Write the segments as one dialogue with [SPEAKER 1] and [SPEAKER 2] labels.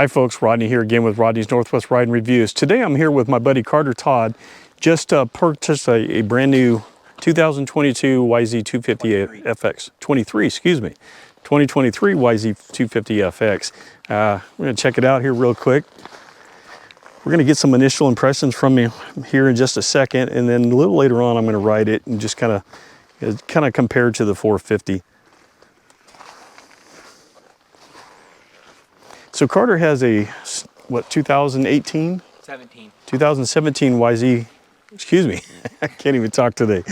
[SPEAKER 1] Hi folks, Rodney here again with Rodney's Northwest Riding Reviews. Today I'm here with my buddy Carter Todd. Just purchased a brand new 2022 YZ250FX, 2023 YZ250FX. We're going to check it out here real quick. We're going to get some initial impressions from me here in just a second, and then a little later on I'm going to ride it and just kind of compare to the 450. So Carter has a, what, 2017 YZ, excuse me, I can't even talk today,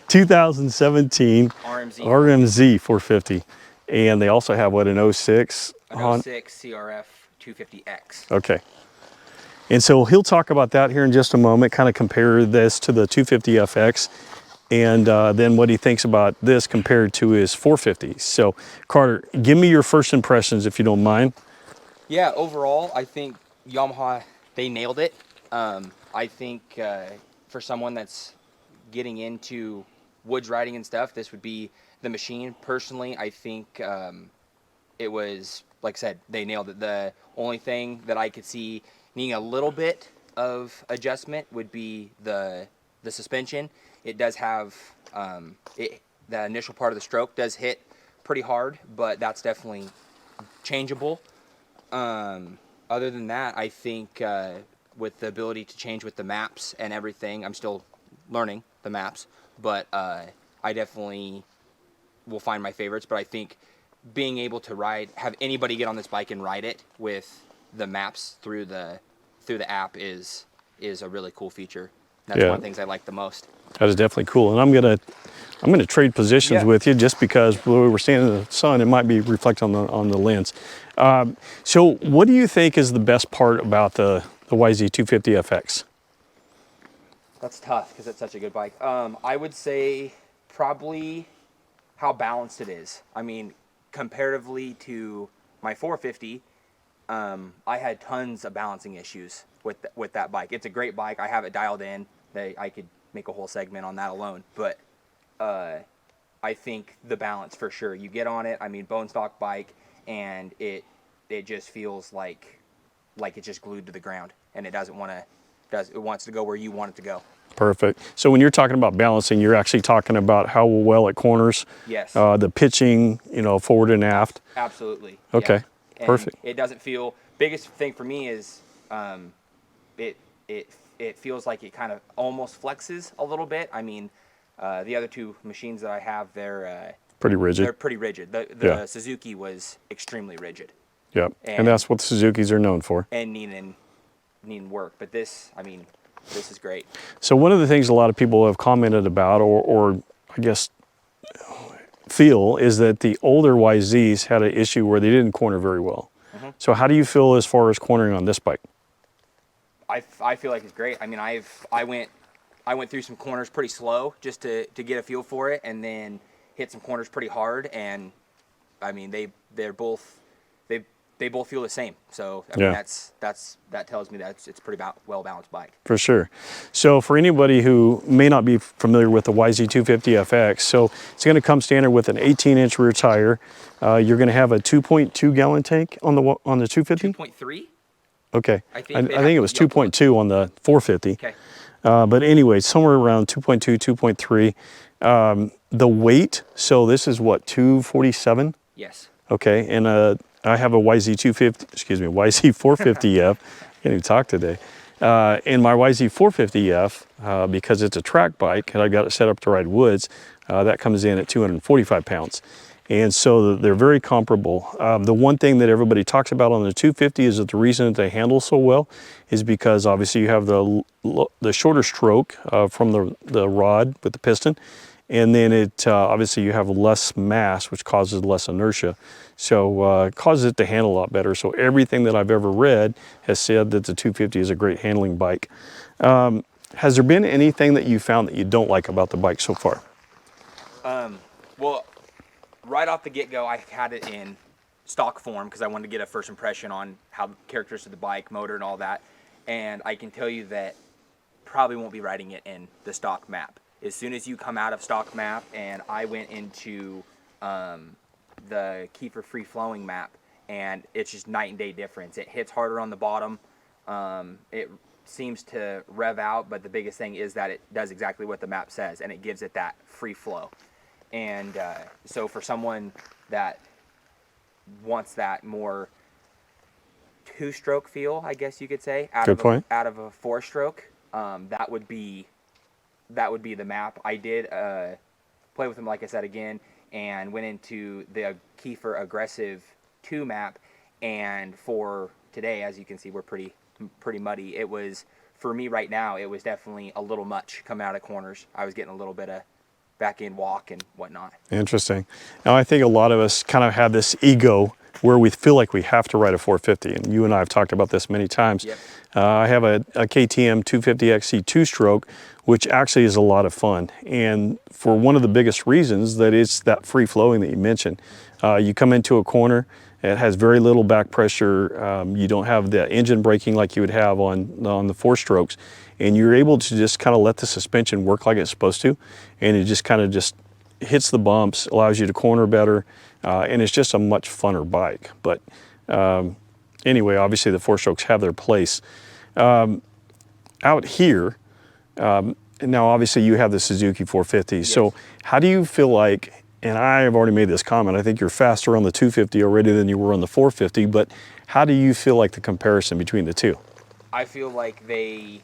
[SPEAKER 1] 2017 RMZ 450. And they also have, what, an 06?
[SPEAKER 2] An 06 CRF 250X.
[SPEAKER 1] Okay. And so he'll talk about that here in just a moment, kind of compare this to the 250FX, and then what he thinks about this compared to his 450. So Carter, give me your first impressions if you don't mind.
[SPEAKER 2] Yeah, overall, I think Yamaha, they nailed it. I think for someone that's getting into woods riding and stuff, this would be the machine. Personally, I think it was, like I said, they nailed it. The only thing that I could see needing a little bit of adjustment would be the suspension. It does have, the initial part of the stroke does hit pretty hard, but that's definitely changeable. Other than that, I think with the ability to change with the maps and everything, I'm still learning the maps, but I definitely will find my favorites. But I think being able to have anybody get on this bike and ride it with the maps through the app is a really cool feature. That's one of the things I like the most.
[SPEAKER 1] That is definitely cool, and I'm gonna trade positions with you just because we're standing in the sun. It might be reflecting on the lens. So, what do you think is the best part about the YZ250FX?
[SPEAKER 2] That's tough because it's such a good bike. I would say probably how balanced it is. I mean, comparatively to my 450, I had tons of balancing issues with that bike. It's a great bike. I have it dialed in. I could make a whole segment on that alone. But I think the balance for sure. You get on it. I mean, bone stock bike, and it just feels like it's just glued to the ground, and it wants to go where you want it to go.
[SPEAKER 1] Perfect. So when you're talking about balancing, you're actually talking about how well it corners.
[SPEAKER 2] Yes.
[SPEAKER 1] The pitching, forward and aft.
[SPEAKER 2] Absolutely.
[SPEAKER 1] Okay.
[SPEAKER 2] Yeah.
[SPEAKER 1] Perfect.
[SPEAKER 2] It doesn't feel. Biggest thing for me is it feels like it kind of almost flexes a little bit. I mean, the other two machines that I have, they're
[SPEAKER 1] pretty rigid.
[SPEAKER 2] They're pretty rigid. The Suzuki was extremely rigid.
[SPEAKER 1] Yep. And that's what the Suzukis are known for.
[SPEAKER 2] And needing work. But this, I mean, this is great.
[SPEAKER 1] So one of the things a lot of people have commented about, or I guess feel, is that the older YZs had an issue where they didn't corner very well. Mm-hmm. So how do you feel as far as cornering on this bike?
[SPEAKER 2] I feel like it's great. I mean, I went through some corners pretty slow just to get a feel for it, and then hit some corners pretty hard, and I mean they both feel the same. So I mean, that tells me that it's pretty well balanced bike. For sure.
[SPEAKER 1] So for anybody who may not be familiar with the YZ250FX, so it's going to come standard with an 18-inch rear tire. You're going to have a 2.2 gallon tank on the 250.
[SPEAKER 2] 2.3.
[SPEAKER 1] Okay. I think it was 2.2 on the 450.
[SPEAKER 2] Okay.
[SPEAKER 1] But anyway, somewhere around 2.2, 2.3. The weight, so this is what, 247?
[SPEAKER 2] Yes.
[SPEAKER 1] Okay, and I have a YZ450F. Can't even talk today. And my YZ450F, because it's a track bike and I got it set up to ride woods, that comes in at 245 pounds. And so they're very comparable. The one thing that everybody talks about on the 250 is that the reason that they handle so well is because obviously you have the shorter stroke from the rod with the piston, and then obviously you have less mass, which causes less inertia. So it causes it to handle a lot better. So everything that I've ever read has said that the 250 is a great handling bike. Has there been anything that you found that you don't like about the bike so far?
[SPEAKER 2] Well, right off the get-go, I had it in stock form because I wanted to get a first impression on how characteristics of the bike, motor, and all that. And I can tell you that probably won't be riding it in the stock map. As soon as you come out of stock map and I went into the Keeper free flowing map, and it's just night and day difference. It hits harder on the bottom. It seems to rev out, but the biggest thing is that it does exactly what the map says, and it gives it that free flow. And so for someone that wants that more two-stroke feel, I guess you could say, out of a four-stroke, that would be the map. I did play with them, like I said again, and went into the Kiefer Aggressive 2 map. And for today, as you can see, we're pretty muddy. It was, for me right now, it was definitely a little much coming out of corners. I was getting a little bit of back end walk and whatnot.
[SPEAKER 1] Interesting. Now I think a lot of us kind of have this ego where we feel like we have to ride a 450, and you and I have talked about this many times.
[SPEAKER 2] Yep.
[SPEAKER 1] I have a KTM 250XC 2-stroke, which actually is a lot of fun, and for one of the biggest reasons that it's that free flowing that you mentioned. You come into a corner, it has very little back pressure. You don't have the engine braking like you would have on the 4-strokes, and you're able to just kind of let the suspension work like it's supposed to, and it just kind of just hits the bumps, allows you to corner better, and it's just a much funner bike. But anyway, obviously the 4-strokes have their place. Out here, now obviously you have the Suzuki 450, yes. So how do you feel like, and I have already made this comment, I think you're faster on the 250 already than you were on the 450, but how do you feel like the comparison between the two?
[SPEAKER 2] I feel like they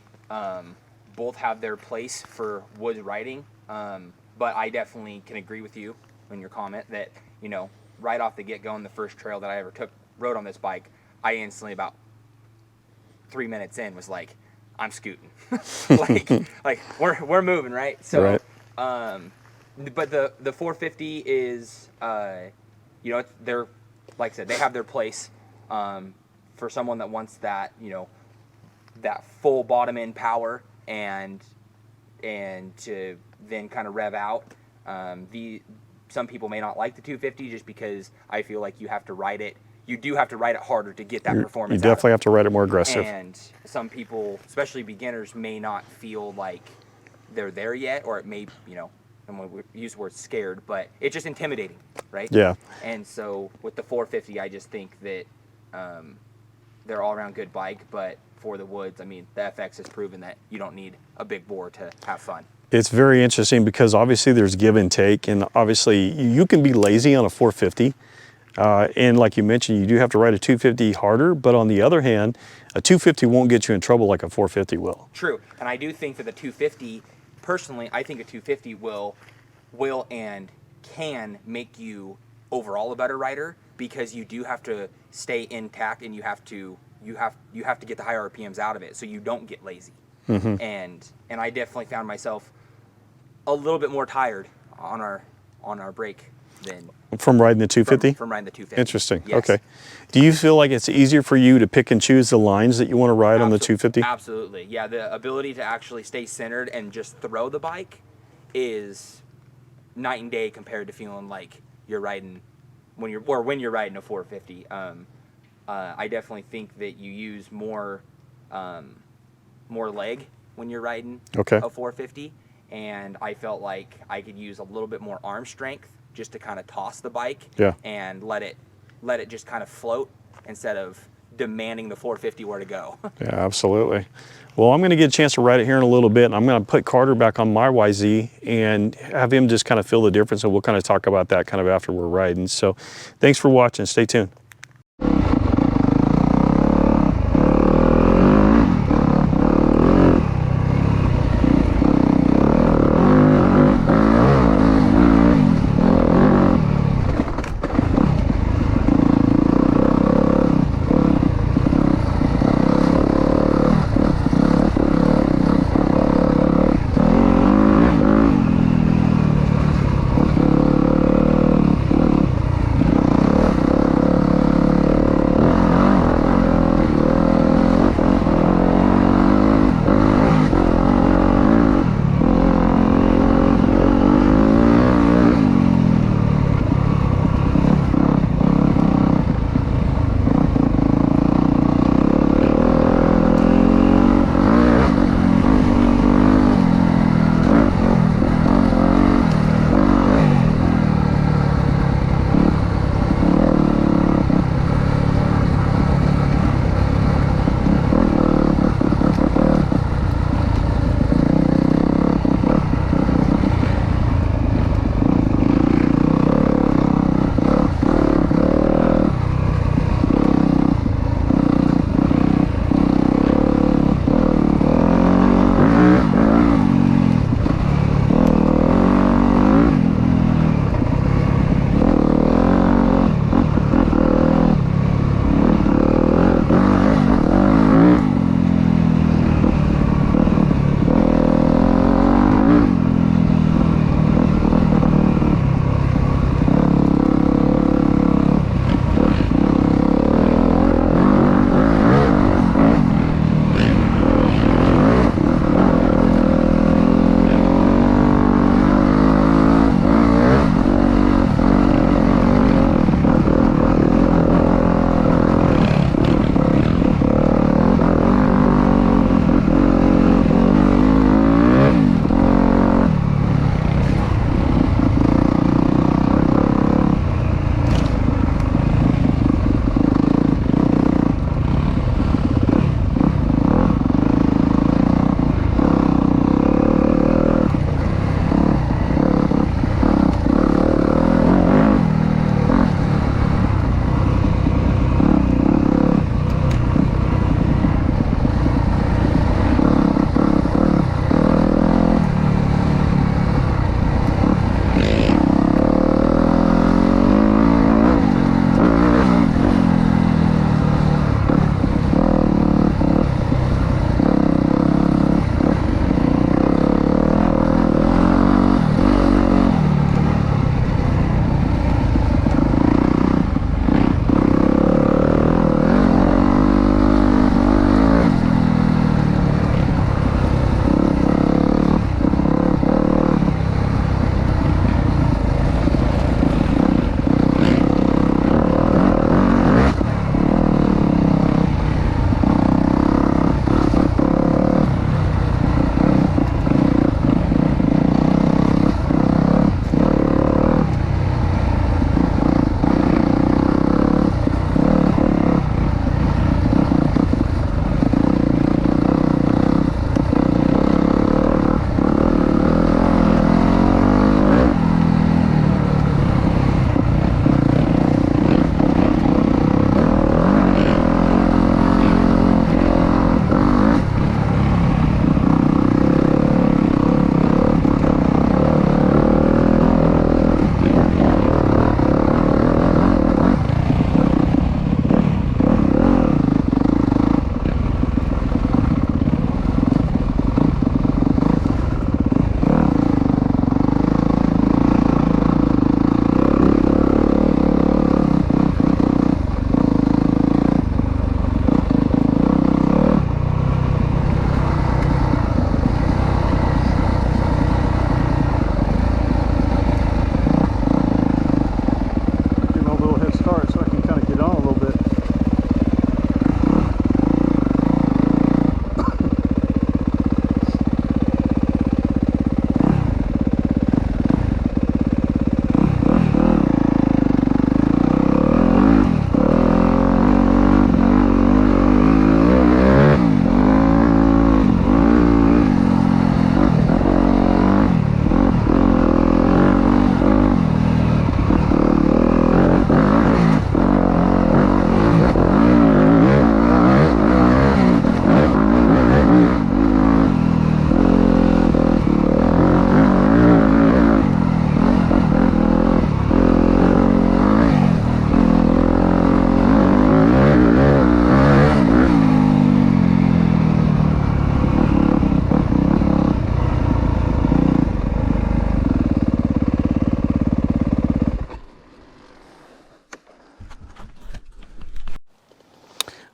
[SPEAKER 2] both have their place for woods riding, but I definitely can agree with you in your comment that, you know, right off the get-go on the first trail that I ever rode on this bike, I instantly, about 3 minutes in, was like, I'm scooting. like we're moving, right? So, right. But the 450 is, you know, they're, like I said, they have their place for someone that wants that, you know, that full bottom end power and to then kind of rev out. Some people may not like the 250 just because I feel like you have to ride it. You do have to ride it harder to get that performance.
[SPEAKER 1] You definitely have to ride it more aggressive.
[SPEAKER 2] And some people, especially beginners, may not feel like they're there yet, or it may, you know, I'm going to use the word scared, but it's just intimidating, right?
[SPEAKER 1] Yeah.
[SPEAKER 2] And so with the 450, I just think that they're all around good bike, but for the woods, I mean, the FX has proven that you don't need a big bore to have fun.
[SPEAKER 1] It's very interesting because obviously there's give and take, and obviously you can be lazy on a 450. And like you mentioned, you do have to ride a 250 harder, but on the other hand, a 250 won't get you in trouble like a 450 will.
[SPEAKER 2] True, and I do think that the 250, personally, I think a 250 will and can make you overall a better rider, because you do have to stay intact and you have to get the higher RPMs out of it, so you don't get lazy. Mm-hmm. And I definitely found myself a little bit more tired on our break than
[SPEAKER 1] from riding the 250.
[SPEAKER 2] From riding the 250.
[SPEAKER 1] Interesting.
[SPEAKER 2] Yes.
[SPEAKER 1] Okay. Do you feel like it's easier for you to pick and choose the lines that you want to ride on the 250?
[SPEAKER 2] Absolutely. Yeah, the ability to actually stay centered and just throw the bike is night and day compared to feeling like you're riding when you're riding a 450. I definitely think that you use more leg when you're riding a 450, and I felt like I could use a little bit more arm strength just to kind of toss the bike and let it just kind of float instead of demanding the 450 where to go.
[SPEAKER 1] Yeah, absolutely. Well, I'm going to get a chance to ride it here in a little bit, and I'm going to put Carter back on my YZ and have him just kind of feel the difference, and we'll kind of talk about that kind of after we're riding. So thanks for watching. Stay tuned.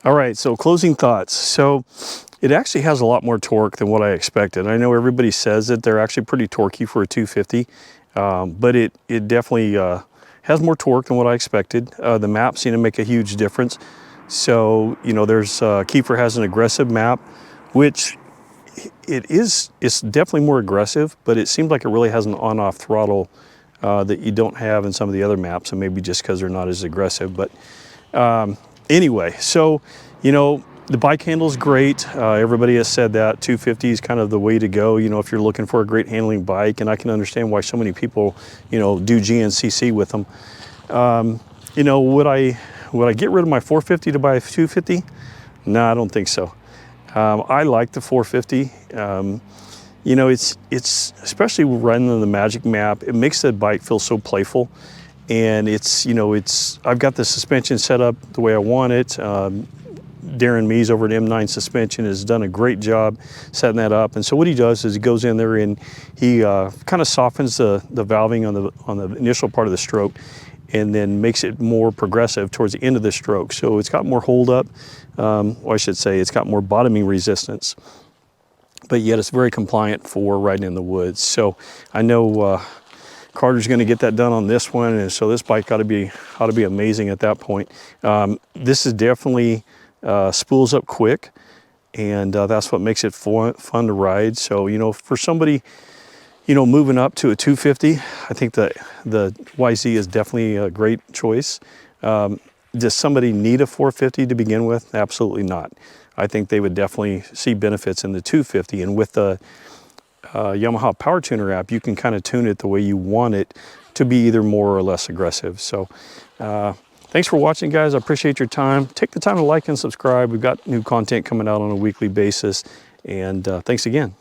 [SPEAKER 1] All right, so closing thoughts. So it actually has a lot more torque than what I expected. I know everybody says that they're actually pretty torquey for a 250, but it definitely has more torque than what I expected. The maps seem to make a huge difference. So, you know, there's Kiefer has an aggressive map, which it's definitely more aggressive, but it seems like it really has an on-off throttle that you don't have in some of the other maps, and maybe just because they're not as aggressive. But anyway, so, you know, the bike handle is great. Everybody has said that 250 is kind of the way to go, you know, if you're looking for a great handling bike, and I can understand why so many people, you know, do GNCC with them. You know, would I get rid of my 450 to buy a 250? No, I don't think so. I like the 450. You know, it's especially running on the Magic Map, it makes the bike feel so playful. And it's, you know, I've got the suspension set up the way I want it. Darren Mees over at M9 Suspension has done a great job setting that up. And so what he does is he goes in there and he kind of softens the valving on the initial part of the stroke, and then makes it more progressive towards the end of the stroke. So it's got more hold up, or I should say it's got more bottoming resistance, but yet it's very compliant for riding in the woods. So I know Carter's going to get that done on this one, and so this bike ought to be amazing at that point. This is definitely spools up quick, and that's what makes it fun to ride. So, you know, for somebody, you know, moving up to a 250, I think the YZ is definitely a great choice. Does somebody need a 450 to begin with? Absolutely not. I think they would definitely see benefits in the 250, and with the Yamaha Power Tuner app, you can kind of tune it the way you want it to be either more or less aggressive. So thanks for watching, guys. I appreciate your time. Take the time to like and subscribe. We've got new content coming out on a weekly basis, and thanks again.